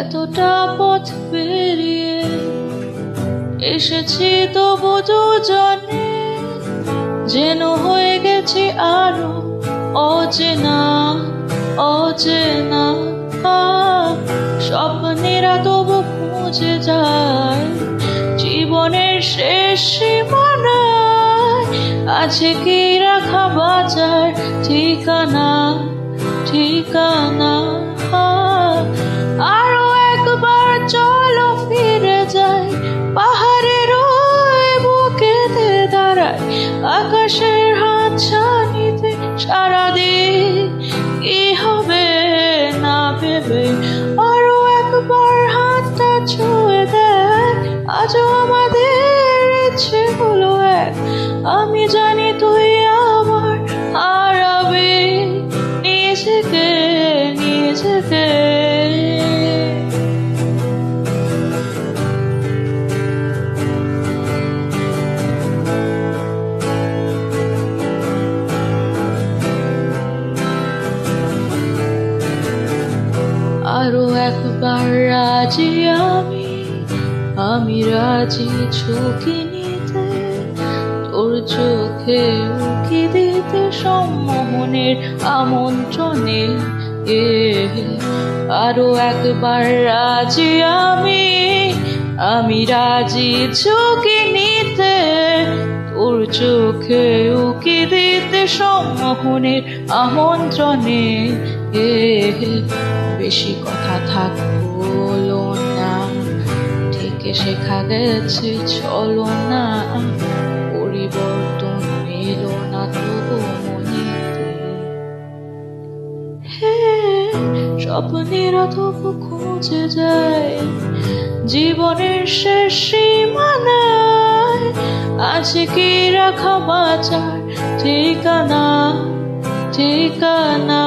এতটা পথ পেরিয়ে এসেছি তবু দুজনে যেন হয়ে গেছি আরো অচেনা অচেনা। স্বপ্নেরা তবু খুঁজে যায় জীবনের শেষ সীমানায়, আছে কি রাখা বাঁচার ঠিকানা ঠিকানা। আরো একবার চলো ফিরে যাই পাহাড়ের ওই বুকেতে দাঁড়াই, আকাশের হাত ছানিতে সারাদিন কি হবে না ভেবে। আরো একবার হাতটা ছুঁয়ে দেয়, আজও আমাদের ইচ্ছে হলো এক। আমি জানি তুই আবার হারাবি নিজেকে নিজেকে। আরো একবার রাজি আমি রাজি ঝুঁকি নিতে, তোর চোখে উকি দিতে সম্মোহনের আমন্ত্রণে। আরো একবার রাজি আমি রাজি ঝুঁকি নিতে, তোর চোখে উকি দিতে সম্মোহনের আমন্ত্রণে। বেশি কথা থাকলো না, থেকে শেখা গেছে চলো না, পরিবর্তন এলো না তবু মনেতে। স্বপ্নেরা তবু খুঁজে যায় জীবনের শেষ সীমানায়, আছে কি রাখা বাঁচার ঠিকানা ঠিকানা।